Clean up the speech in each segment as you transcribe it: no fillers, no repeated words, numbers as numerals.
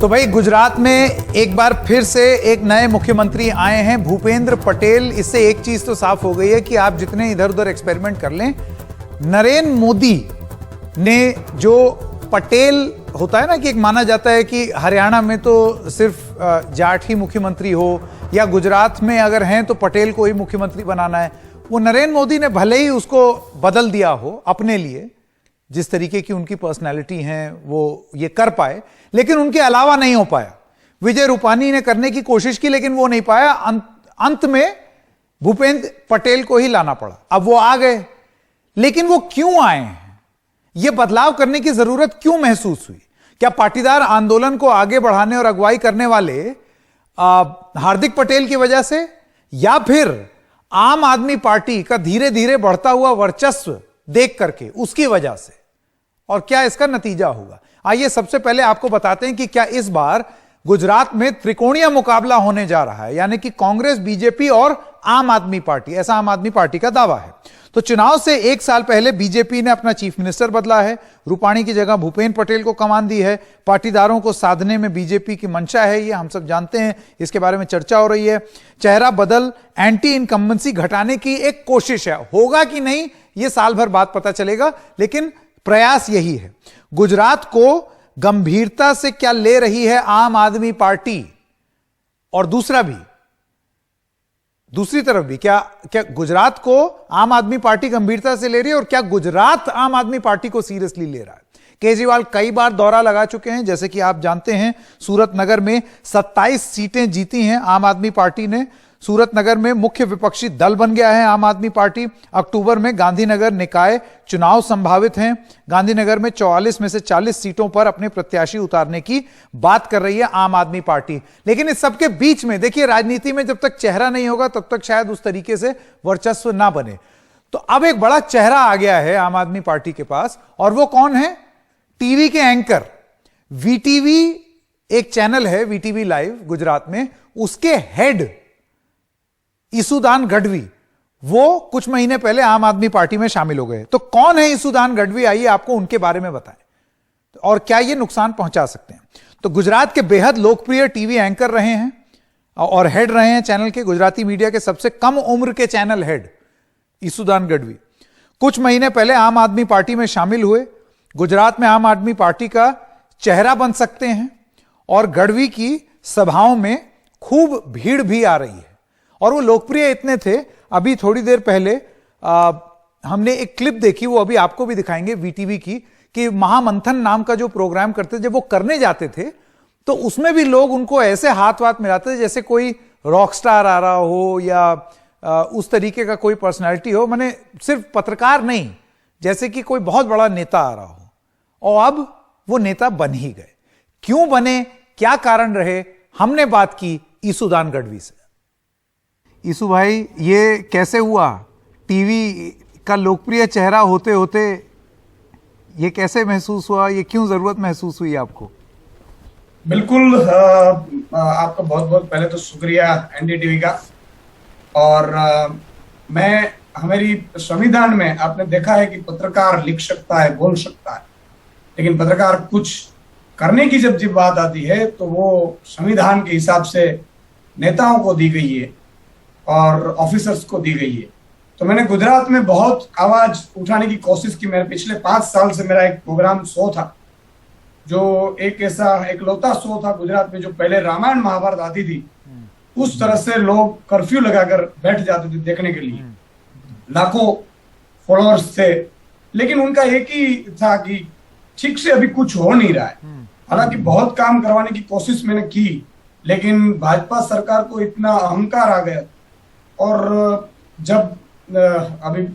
तो भाई गुजरात में एक बार फिर से एक नए मुख्यमंत्री आए हैं, भूपेंद्र पटेल। इससे एक चीज तो साफ हो गई है कि आप जितने इधर उधर एक्सपेरिमेंट कर लें, नरेंद्र मोदी ने जो पटेल होता है ना कि एक माना जाता है कि हरियाणा में तो सिर्फ जाट ही मुख्यमंत्री हो या गुजरात में अगर हैं तो पटेल को ही मुख्यमंत्री बनाना है, वो नरेंद्र मोदी ने भले ही उसको बदल दिया हो अपने लिए, जिस तरीके की उनकी पर्सनैलिटी है वो ये कर पाए, लेकिन उनके अलावा नहीं हो पाया। विजय रूपानी ने करने की कोशिश की लेकिन वो नहीं पाया। अंत में भूपेंद्र पटेल को ही लाना पड़ा। अब वो आ गए, लेकिन वो क्यों आए हैं, ये बदलाव करने की जरूरत क्यों महसूस हुई? क्या पाटीदार आंदोलन को आगे बढ़ाने और अगुवाई करने वाले हार्दिक पटेल की वजह से, या फिर आम आदमी पार्टी का धीरे धीरे बढ़ता हुआ वर्चस्व देख करके उसकी वजह से? और क्या इसका नतीजा होगा? आइए सबसे पहले आपको बताते हैं कि क्या इस बार गुजरात में त्रिकोणीय मुकाबला होने जा रहा है, यानी कि कांग्रेस, बीजेपी और आम आदमी पार्टी। ऐसा आम आदमी पार्टी का दावा है। तो चुनाव से एक साल पहले बीजेपी ने अपना चीफ मिनिस्टर बदला है, रूपाणी की जगह भूपेंद्र पटेल को कमान दी है। पाटीदारों को साधने में बीजेपी की मंशा है, ये हम सब जानते हैं, इसके बारे में चर्चा हो रही है। चेहरा बदल, एंटी इनकम्बेंसी घटाने की एक कोशिश है, होगा कि नहीं ये साल भर बाद पता चलेगा, लेकिन प्रयास यही है। गुजरात को गंभीरता से क्या ले रही है आम आदमी पार्टी, और दूसरी तरफ भी क्या गुजरात को आम आदमी पार्टी गंभीरता से ले रही है, और क्या गुजरात आम आदमी पार्टी को सीरियसली ले रहा है? केजरीवाल कई बार दौरा लगा चुके हैं, जैसे कि आप जानते हैं सूरत नगर में 27 सीटें जीती हैं आम आदमी पार्टी ने। सूरत नगर में मुख्य विपक्षी दल बन गया है आम आदमी पार्टी। अक्टूबर में गांधीनगर निकाय चुनाव संभावित हैं। गांधीनगर में 44 में से 40 सीटों पर अपने प्रत्याशी उतारने की बात कर रही है आम आदमी पार्टी। लेकिन इस सबके बीच में देखिए, राजनीति में जब तक चेहरा नहीं होगा तब तक शायद उस तरीके से वर्चस्व ना बने। तो अब एक बड़ा चेहरा आ गया है आम आदमी पार्टी के पास, और वो कौन है? टीवी के एंकर, वीटीवी एक चैनल है, वीटीवी लाइव गुजरात में, उसके हेड ईसुदान गढ़वी, वो कुछ महीने पहले आम आदमी पार्टी में शामिल हो गए। तो कौन है ईसुदान गढ़वी? आइए आपको उनके बारे में बताएं, और क्या ये नुकसान पहुंचा सकते हैं। तो गुजरात के बेहद लोकप्रिय टीवी एंकर रहे हैं और हेड रहे हैं चैनल के, गुजराती मीडिया के सबसे कम उम्र के चैनल हेड ईसुदान गढ़वी कुछ महीने पहले आम आदमी पार्टी में शामिल हुए। गुजरात में आम आदमी पार्टी का चेहरा बन सकते हैं, और गढ़वी की सभाओं में खूब भीड़ भी आ रही है, और वो लोकप्रिय इतने थे। अभी थोड़ी देर पहले हमने एक क्लिप देखी, वो अभी आपको भी दिखाएंगे वीटीवी की, कि महामंथन नाम का जो प्रोग्राम करते, जब वो करने जाते थे तो उसमें भी लोग उनको ऐसे हाथ वाथ मिलाते थे जैसे कोई रॉक स्टार आ रहा हो या उस तरीके का कोई पर्सनैलिटी हो, माने सिर्फ पत्रकार नहीं, जैसे कि कोई बहुत बड़ा नेता आ रहा हो। और अब वो नेता बन ही गए। क्यों बने, क्या कारण रहे, हमने बात की ईसुदान गढ़वी से। ईसु भाई, ये कैसे हुआ? टीवी का लोकप्रिय चेहरा होते होते ये कैसे महसूस हुआ, ये क्यों जरूरत महसूस हुई आपको? बिल्कुल, आपका बहुत बहुत पहले तो शुक्रिया एनडीटीवी का। और मैं, हमारी संविधान में आपने देखा है कि पत्रकार लिख सकता है, बोल सकता है, लेकिन पत्रकार कुछ करने की जब बात आती है तो वो संविधान के हिसाब से नेताओं को दी गई है और ऑफिसर्स को दी गई है। तो मैंने गुजरात में बहुत आवाज उठाने की कोशिश की। मेरे पिछले 5 साल से मेरा एक प्रोग्राम शो था, जो एक ऐसा एकलौता शो था गुजरात में, जो पहले रामायण महाभारत आती थी उस तरह से लोग कर्फ्यू लगाकर बैठ जाते थे देखने के लिए। लाखों फॉलोअर्स थे, लेकिन उनका एक ही था कि ठीक से अभी कुछ हो नहीं रहा है। हालांकि बहुत काम करवाने की कोशिश मैंने की, लेकिन भाजपा सरकार को इतना अहंकार आ गया। और जब अभी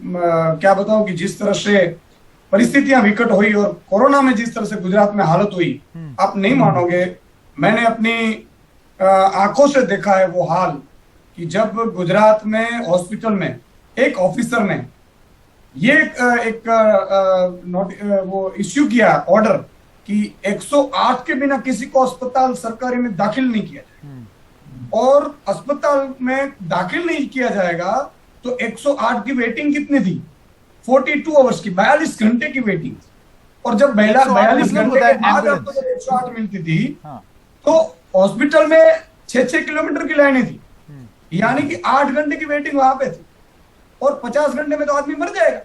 क्या बताऊं कि जिस तरह से परिस्थितियां विकट हुई और कोरोना में जिस तरह से गुजरात में हालत हुई, आप नहीं मानोगे, मैंने अपनी आंखों से देखा है वो हाल, कि जब गुजरात में हॉस्पिटल में एक ऑफिसर ने ये वो इश्यू किया ऑर्डर कि 108 के बिना किसी को अस्पताल सरकारी में दाखिल नहीं किया जाएगा, और अस्पताल में दाखिल नहीं किया जाएगा तो 108 की वेटिंग कितनी थी? 42 आवर्स की, 42 घंटे की वेटिंग। और जब 42 घंटे के बाद आपको 108 मिलती थी, तो हॉस्पिटल में 6-6 किलोमीटर की लाइनें थी, यानी कि 8 घंटे की वेटिंग वहां पे थी, और 50 घंटे में तो आदमी मर जाएगा।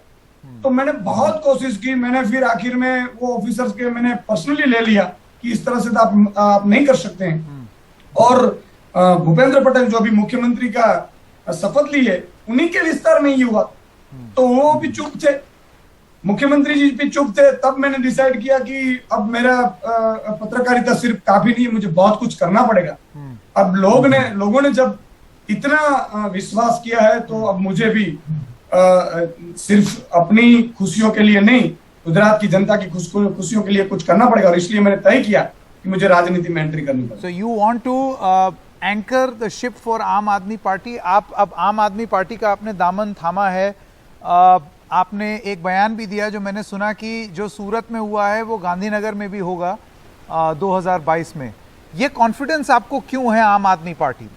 तो मैंने बहुत कोशिश की, मैंने फिर आखिर में वो ऑफिसर्स के मैंने पर्सनली ले लिया कि इस तरह से तो आप नहीं कर सकते हैं। और भूपेंद्र पटेल जो अभी मुख्यमंत्री का शपथ ली है, उन्हीं के विस्तार में ये हुआ, तो वो भी चुप थे, मुख्यमंत्री जी भी चुप थे। तब मैंने डिसाइड किया कि अब मेरा पत्रकारिता सिर्फ काफी नहीं है, मुझे बहुत कुछ करना पड़ेगा। अब लोगों ने जब इतना विश्वास किया है, तो अब मुझे भी सिर्फ अपनी खुशियों के लिए नहीं, गुजरात की जनता की खुशियों के लिए कुछ करना पड़ेगा, और इसलिए मैंने तय किया कि मुझे राजनीति में एंट्री करनी पड़ेगी। So you want to anchor the ship for Aam Aadmi party. आप अब आम आदमी पार्टी का आपने दामन थामा है। आपने एक बयान भी दिया जो मैंने सुना कि जो सूरत में हुआ है वो गांधीनगर में भी होगा 2022 में। ये कॉन्फिडेंस आपको क्यों है आम आदमी पार्टी में?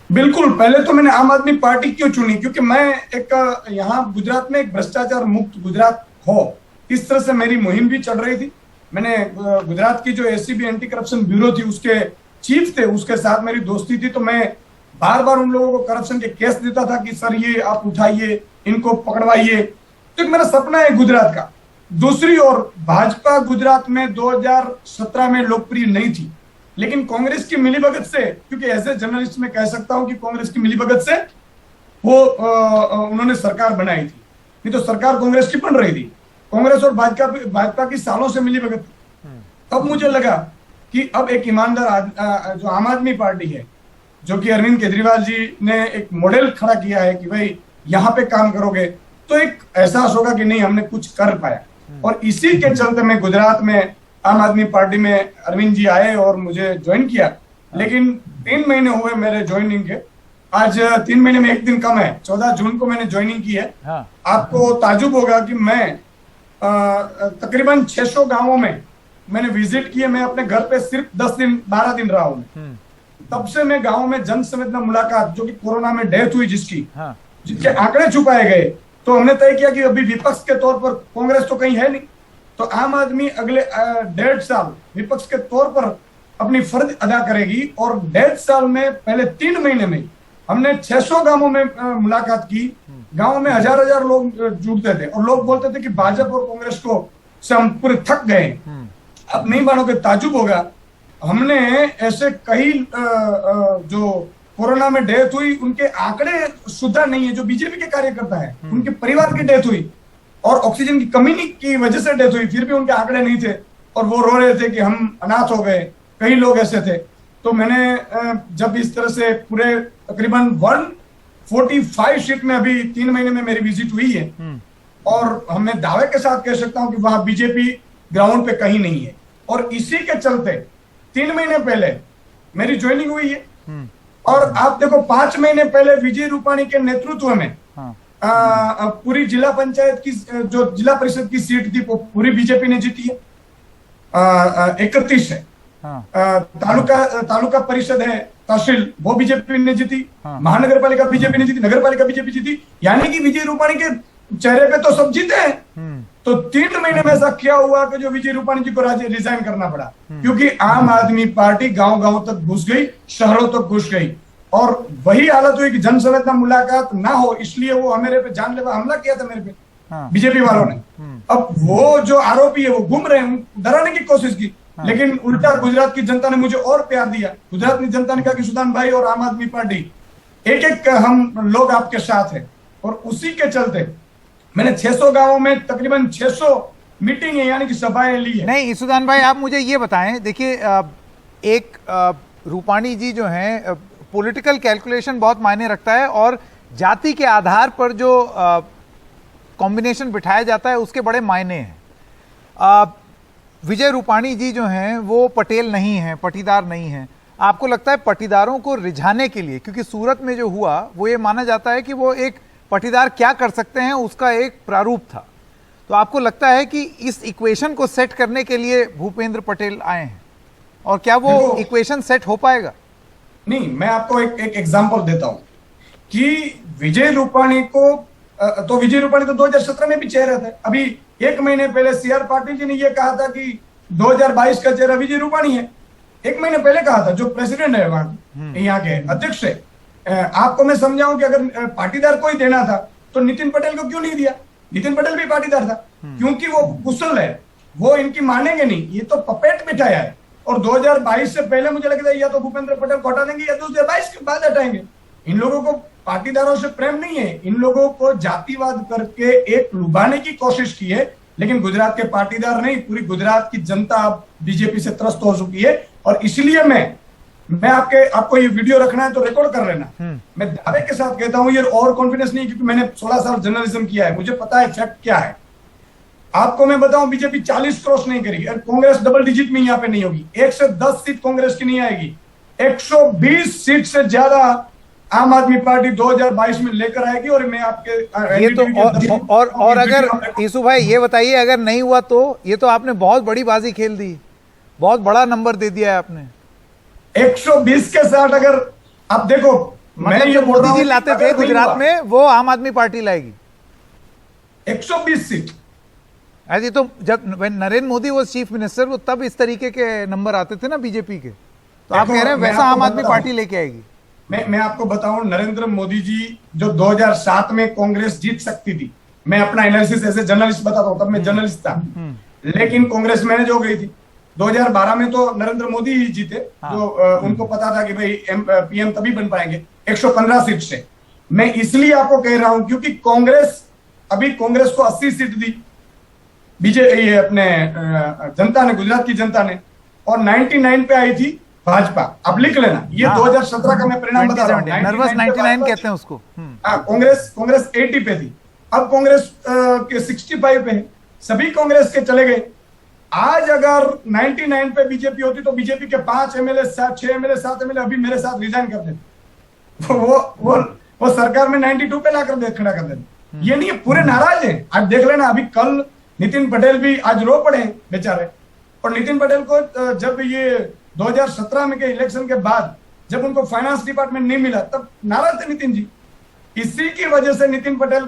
बिल्कुल, पहले तो मैंने आम आदमी पार्टी क्यों चुनी, क्योंकि मैं एक यहाँ गुजरात में एक भ्रष्टाचार मुक्त गुजरात हो, इस तरह से मेरी मुहिम भी चल रही थी। मैंने गुजरात की जो एसीबी एंटी करप्शन ब्यूरो थी, उसके चीफ थे, उसके साथ मेरी दोस्ती थी, तो मैं बार बार उन लोगों को करप्शन के केस देता था कि सर ये आप उठाइए, इनको पकड़वाइए। तो मेरा सपना है गुजरात का। दूसरी ओर भाजपा गुजरात में 2017 में लोकप्रिय नहीं थी, लेकिन कांग्रेस की मिलीभगत से, क्योंकि एज ए जर्नलिस्ट मैं कह सकता हूं कि कांग्रेस की मिलीभगत से वो उन्होंने सरकार बनाई थी, नहीं तो सरकार कांग्रेस की बन रही थी। कांग्रेस और भाजपा की सालों से मिलीभगत थी। तब मुझे लगा कि अब एक ईमानदार जो आम आदमी पार्टी है, जो कि अरविंद केजरीवाल जी ने एक मॉडल खड़ा किया है कि भाई यहाँ पे काम करोगे तो एक एहसास होगा कि नहीं हमने कुछ कर पाया। और इसी के चलते मैं गुजरात में आम आदमी पार्टी में अरविंद जी आए और मुझे ज्वाइन किया। लेकिन 3 महीने हुए मेरे ज्वाइनिंग के, आज 3 महीने में 1 दिन कम है, 14 जून को मैंने ज्वाइनिंग की है। हाँ। आपको ताजुब होगा कि मैं तकरीबन 600 गांवों में मैंने विजिट किए। मैं अपने घर पे सिर्फ 12 दिन रहा हूं। तब से मैं गांवों में जन संवेदना मुलाकात, जो कि कोरोना में डेथ हुई जिसकी, हाँ। जिसके आंकड़े छुपाए गए, तो हमने तय किया कि अभी विपक्ष के तौर पर कांग्रेस तो कहीं है नहीं, तो आम आदमी अगले 1.5 साल विपक्ष के तौर पर अपनी फर्ज अदा करेगी। और 1.5 साल में पहले 3 महीने में हमने 600 गांवों में मुलाकात की। गांवों में हजार लोग जुड़ते थे और लोग बोलते थे कि भाजपा और कांग्रेस को से हम पूरे थक गए। अब नहीं मानोगे, ताजुब होगा, हमने ऐसे कई जो कोरोना में डेथ हुई उनके आंकड़े सुधा नहीं है, जो बीजेपी के कार्यकर्ता है उनके परिवार की डेथ हुई और ऑक्सीजन की कमी की वजह से डेथ हुई, फिर भी उनके आंकड़े नहीं थे और वो रो रहे थे कि हम अनाथ हो गए। कई लोग ऐसे थे। तो मैंने जब इस तरह से पूरे तकरीबन 145 सीट में अभी 3 महीने में मेरी विजिट हुई है, और मैं दावे के साथ कह सकता हूं कि वहां बीजेपी ग्राउंड पे कहीं नहीं है। और इसी के चलते 3 महीने पहले मेरी ज्वाइनिंग हुई है। और आप देखो 5 महीने पहले विजय रूपाणी के नेतृत्व में पूरी जिला पंचायत की जो जिला परिषद की सीट थी वो पूरी बीजेपी ने जीती है। 31 है। तालुका परिषद है, तहसील, वो बीजेपी ने जीती। महानगर पालिका बीजेपी ने जीती, नगर पालिका बीजेपी जीती। यानी कि विजय रूपाणी के चेहरे पे तो सब जीते हैं। तो 3 महीने में ऐसा क्या हुआ कि जो विजय रूपाणी जी को रिजाइन करना पड़ा, क्योंकि आम आदमी पार्टी गांव-गांव तक घुस गई, शहरों तक घुस गई, और वही हालत हुई कि जन संवेदना मुलाकात ना हो, इसलिए वो मेरे पे जानलेवा हमला किया था मेरे पे बीजेपी वालों ने। अब वो जो आरोपी है वो घूम रहे हैं, डराने की कोशिश की, लेकिन उल्टा गुजरात की जनता ने मुझे और प्यार दिया। गुजरात की जनता ने कहा कि सुदान भाई और आम आदमी पार्टी एक हम लोग आपके साथ हैं। और उसी के चलते मैंने 600 गांवों में तकरीबन 600 मीटिंग है, यानी कि सभाएं ली है। नहीं सुदान भाई, आप मुझे ये बताएं, देखिए एक रूपाणी जी जो हैं, पॉलिटिकल कैलकुलेशन बहुत मायने रखता है और जाति के आधार पर जो कॉम्बिनेशन बिठाया जाता है उसके बड़े मायने हैं। विजय रूपाणी जी जो हैं वो पटेल नहीं हैं, पटीदार नहीं हैं। आपको लगता है पटीदारों को रिझाने के लिए, क्योंकि सूरत में जो हुआ वो ये माना जाता है कि वो एक पटीदार क्या कर सकते हैं उसका एक प्रारूप था, तो आपको लगता है कि इस इक्वेशन को सेट करने के लिए भूपेंद्र पटेल आए हैं, और क्या वो इक्वेशन सेट हो पाएगा? नहीं, मैं आपको एक एग्जांपल देता हूं कि विजय रूपाणी को तो 2017 में भी चेहरा था। अभी 1 महीने पहले CR पाटिल जी ने यह कहा था कि 2022 का चेहरा विजय रूपाणी है। 1 महीने पहले कहा था, जो प्रेसिडेंट है वहां यहाँ के अध्यक्ष है। आपको मैं समझाऊं कि अगर पाटीदार को ही देना था तो नितिन पटेल को क्यों नहीं दिया? नितिन पटेल भी पाटीदार था, क्योंकि वो कुशल है, वो इनकी मानेंगे नहीं, ये तो पपेट बिठाया है। और 2022 से पहले मुझे लगता है या तो भूपेंद्र पटेल को हटा देंगे या 2022 के बाद हटाएंगे। इन लोगों को पाटीदारों से प्रेम नहीं है, इन लोगों को जातिवाद करके एक लुभाने की कोशिश की है। लेकिन गुजरात के पाटीदार नहीं, पूरी गुजरात की जनता अब बीजेपी से त्रस्त हो चुकी है। और इसलिए मैं आपको ये वीडियो रखना है तो रिकॉर्ड कर लेना। मैं दावे के साथ कहता हूं, ये ओवर कॉन्फिडेंस नहीं, क्योंकि मैंने 16 साल जर्नलिज्म किया है, मुझे पता है फैक्ट क्या है। आपको मैं बताऊं, बीजेपी 40 क्रॉस नहीं करेगी और कांग्रेस डबल डिजिट में यहाँ पे नहीं होगी। 1 से 10 सीट कांग्रेस की नहीं आएगी, 120 सीट से ज्यादा आम आदमी पार्टी 2022 में लेकर आएगी। और मैं आपके ये तो और अगर ईसु भाई ये बताइए, अगर नहीं हुआ तो ये तो आपने बहुत बड़ी बाजी खेल दी, बहुत बड़ा नंबर दे दिया है आपने। 120 के साथ अगर आप देखो, मैं ये बोल रहा हूं, मोदी जी लाते थे गुजरात में, वो आम आदमी पार्टी लाएगी 120 सीट। ऐसी तो जब नरेंद्र मोदी वो चीफ मिनिस्टर, वो तब इस तरीके के नंबर आते थे ना बीजेपी के, तो आप कह रहे हैं वैसा आम आदमी पार्टी लेके आएगी। मैं आपको बताऊं, नरेंद्र मोदी जी जो 2007 में कांग्रेस जीत सकती थी, मैं अपना एनालिसिस एज ए जर्नलिस्ट बताता हूं, तब मैं जर्नलिस्ट था, लेकिन कांग्रेस मैनेज हो गई थी। 2012 में तो नरेंद्र मोदी ही जीते, जो उनको पता था कि भाई पीएम तभी बन पाएंगे 115 सीट से। मैं इसलिए आपको कह रहा हूं क्योंकि कांग्रेस को 80 सीट दी बीजेपी, अपने जनता ने, गुजरात की जनता ने, और 99 पे आई थी भाजपा। अब लिख लेना, ये 2017 का मैं परिणाम बता रहा हूं। नर्वस 99 कहते हैं उसको। कांग्रेस 80 पे थी, अब कांग्रेस के 65 पे है, सभी कांग्रेस के चले गए। आज अगर 99 पे बीजेपी होती तो बीजेपी के 5 एमएलए, 6 एमएलए, 7 एमएलए अभी मेरे साथ रिजाइन कर देते, वो सरकार में 92 पे लाकर खड़ा कर देते। ये नहीं है, पूरे नाराज है। आज देख लेना, अभी कल नितिन पटेल भी आज रो पड़े बेचारे। और नितिन पटेल को जब ये 2017 में के इलेक्शन के बाद जब उनको फाइनेंस डिपार्टमेंट नहीं मिला, तब नाराज थे नितिन जी। इसी की वजह से नितिन पटेल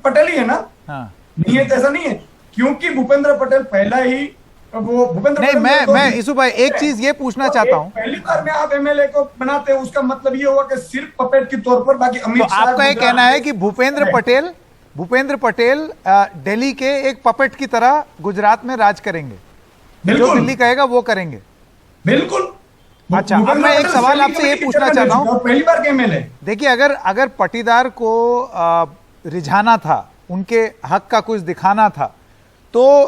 पटेल ही है ना, नहीं है ऐसा नहीं है, क्योंकि भूपेंद्र पटेल पहला ही वो भूपेंद्र नहीं, मैं ईसु भाई एक चीज ये पूछना चाहता हूं, पहली बार में आप एमएलए को बनाते हैं, उसका मतलब ये हुआ कि सिर्फ पपेट के तौर पर, बाकी अमित शाह। आपका ये कहना है कि भूपेंद्र पटेल दिल्ली के एक पपेट की तरह गुजरात में राज करेंगे, जो दिल्ली कहेगा वो करेंगे। बिल्कुल। अच्छा, अब मैं एक सवाल आपसे ये पूछना चाहता हूं, पहली बार के एमएलए, देखिए अगर पाटीदार को रिझाना था, उनके हक का कुछ दिखाना था, तो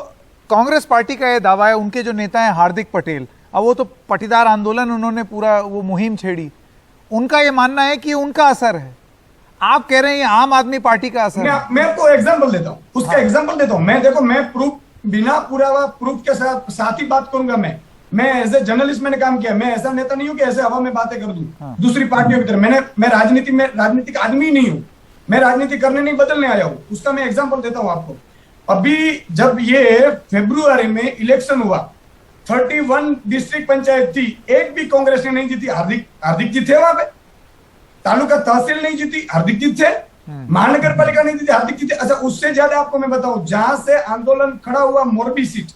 कांग्रेस पार्टी का यह दावा है, उनके जो नेता हैं हार्दिक पटेल, अब वो तो पाटीदार आंदोलन उन्होंने पूरा वो मुहिम छेड़ी, उनका ये मानना है कि उनका असर है। आप कह रहे हैं ये आम आदमी पार्टी का असर है। मैं आपको एग्जांपल देता हूं, उसका एग्जांपल देता हूं। मैं प्रूफ, बिना पुरावा प्रूफ के साथ ही बात करूंगा। मैं एज ए जर्नलिस्ट मैंने काम किया, मैं ऐसा नेता नहीं हूं कि ऐसे हवा में बातें कर दूं दूसरी पार्टियों की तरह। मैं राजनीतिक आदमी नहीं हूं, मैं राजनीति करने नहीं बदलने आया हूं। उसका मैं एग्जांपल देता हूं आपको। अभी जब ये फरवरी में इलेक्शन हुआ, 31 डिस्ट्रिक्ट पंचायत थी, एक भी कांग्रेस ने नहीं जीती। हार्दिक जी थे वहां पे, तालुका तहसील नहीं जीती, हार्दिक जी थे, महानगर पालिका नहीं जीती, हार्दिक जी थे। अच्छा, उससे ज्यादा आपको मैं बताऊं, जहां से आंदोलन खड़ा हुआ मोरबी सीट,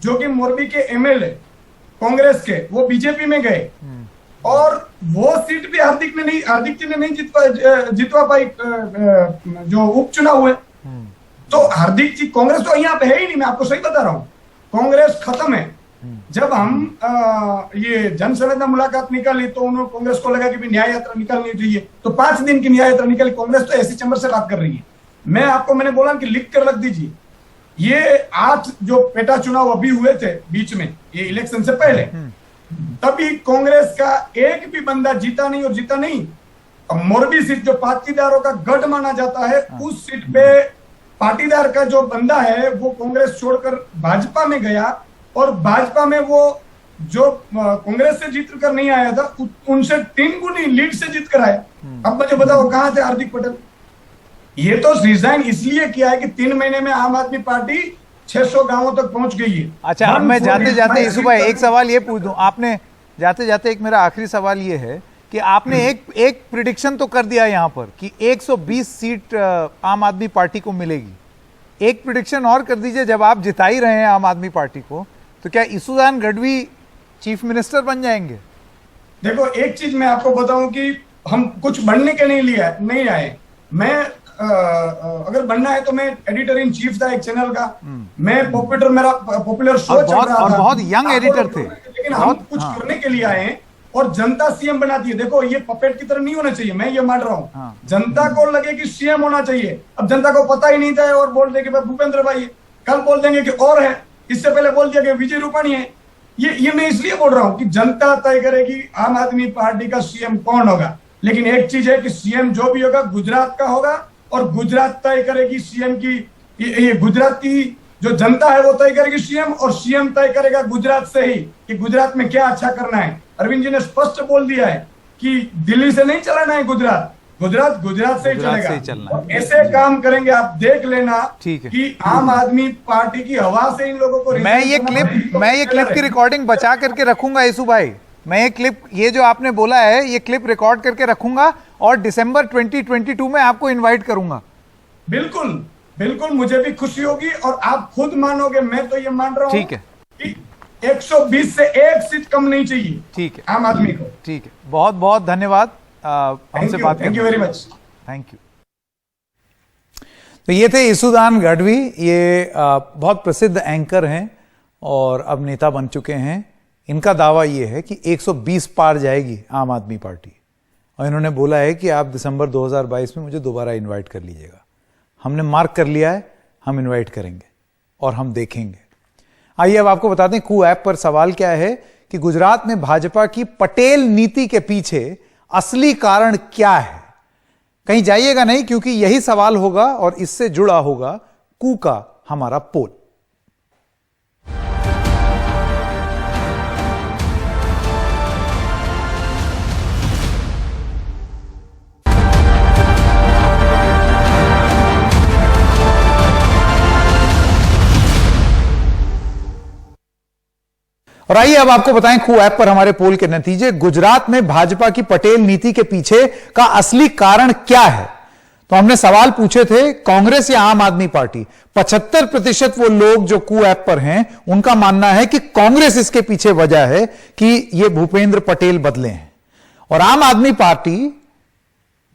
जो कि मोरबी के एमएलए कांग्रेस के वो बीजेपी में गए, और वो सीट भी हार्दिक जी ने नहीं जितवा पाई, जो उपचुनाव हुए। तो हार्दिक जी, कांग्रेस तो यहाँ पे है ही नहीं, मैं आपको सही बता रहा हूं, कांग्रेस खत्म है। जब हम ये जनसंवेदना मुलाकात निकाली तो उन्होंने कांग्रेस को लगा कि भी न्याय यात्रा निकालनी चाहिए, तो 5 दिन की न्याय यात्रा निकाली। कांग्रेस तो ऐसी चैम्बर से बात कर रही है। मैंने बोला कि लिख कर रख दीजिए, ये 8 जो पेटा चुनाव अभी हुए थे बीच में, ये इलेक्शन से पहले, तभी कांग्रेस का एक भी बंदा जीता नहीं। अब मोरबी सीट जो पाटीदारों का गढ़ माना जाता है, उस सीट पे पाटीदार का जो बंदा है वो कांग्रेस छोड़कर भाजपा में गया, और भाजपा में वो जो कांग्रेस से जीत कर नहीं आया था, उनसे 3 गुनी लीड से जीत कर आया। अब मुझे बताओ कहां थे हार्दिक पटेल? ये तो रिजाइन इसलिए किया है कि 3 महीने में आम आदमी पार्टी 600 गांवों तक पहुंच गई है। अच्छा, अब मैं जाते जाते ईसु भाई एक सवाल ये पूछ दूं, आपने जाते जाते एक मेरा आखिरी सवाल ये है कि आपने एक प्रिडिक्शन तो कर दिया यहां पर कि 120 सीट आम आदमी पार्टी को मिलेगी। एक प्रिडिक्शन और कर दीजिए, जब आप जिता ही रहे हैं आम आदमी पार्टी को, तो क्या ईसुदान गढ़वी चीफ मिनिस्टर बन जाएंगे? देखो, एक चीज मैं आपको बताऊं कि हम कुछ बनने के नहीं आए। मैं अगर बनना है तो मैं एडिटर इन चीफ था एक चैनल का। मैं मेरा पॉपुलर शो चल रहा था और बहुत यंग एडिटर थे। लेकिन हम कुछ करने के लिए आए हैं और जनता सीएम बनाती है। देखो, ये पपेट की तरह नहीं होना चाहिए, मैं ये मान रहा हूँ। जनता को लगे कि सीएम होना चाहिए। अब जनता को पता ही नहीं था और बोल दे कि भूपेंद्र भाई, कल बोल देंगे कि और है, इससे पहले बोल दिया कि विजय रूपाणी है। ये मैं इसलिए बोल रहा हूँ कि जनता तय करेगी आम आदमी पार्टी का सीएम कौन होगा। लेकिन एक चीज है कि सीएम जो भी होगा गुजरात का होगा और गुजरात तय करेगी सीएम की। ये गुजरात की जो जनता है वो तय करेगी सीएम, और सीएम तय करेगा गुजरात से ही कि गुजरात में क्या अच्छा करना है। अरविंद जी ने स्पष्ट बोल दिया है कि दिल्ली से नहीं चलाना है गुजरात से ही चलेगा। ऐसे काम करेंगे, आप देख लेना कि आम आदमी पार्टी की हवा से इन लोगों को। मैं ये क्लिप की रिकॉर्डिंग बचा करके रखूंगा येसु भाई। मैं ये जो आपने बोला है ये क्लिप रिकॉर्ड करके रखूंगा और दिसंबर 2022 में आपको इनवाइट करूंगा। बिल्कुल बिल्कुल, मुझे भी खुशी होगी और आप खुद मानोगे। मैं तो ये मान रहा हूँ, ठीक है, कि 120 से एक सीट कम नहीं चाहिए, ठीक है, आम आदमी को। ठीक है, बहुत बहुत धन्यवाद हमसे बात करने। Thank you very much. Thank you. तो ये थे येसुदान गढ़वी। ये बहुत प्रसिद्ध एंकर हैं और अब नेता बन चुके हैं। इनका दावा ये है कि 120 पार जाएगी आम आदमी पार्टी और इन्होंने बोला है कि आप दिसंबर 2022 में मुझे दोबारा इनवाइट कर लीजिएगा। हमने मार्क कर लिया है, हम इनवाइट करेंगे और हम देखेंगे। आइए अब आपको बता दें कू ऐप पर सवाल क्या है कि गुजरात में भाजपा की पटेल नीति के पीछे असली कारण क्या है। कहीं जाइएगा नहीं, क्योंकि यही सवाल होगा और इससे जुड़ा होगा कू का हमारा पोल। और आइए अब आपको बताएं कू ऐप पर हमारे पोल के नतीजे। गुजरात में भाजपा की पटेल नीति के पीछे का असली कारण क्या है? तो हमने सवाल पूछे थे कांग्रेस या आम आदमी पार्टी। 75% वो लोग जो कू ऐप पर हैं उनका मानना है कि कांग्रेस इसके पीछे वजह है कि ये भूपेंद्र पटेल बदले हैं, और आम आदमी पार्टी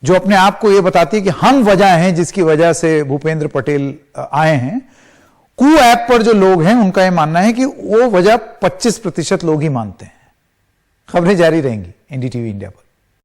जो अपने आप को यह बताती है कि हम वजह हैं जिसकी वजह से भूपेंद्र पटेल आए हैं, कू ऐप पर जो लोग हैं उनका यह मानना है कि वो वजह 25% लोग ही मानते हैं। खबरें जारी रहेंगी एनडीटीवी इंडिया पर।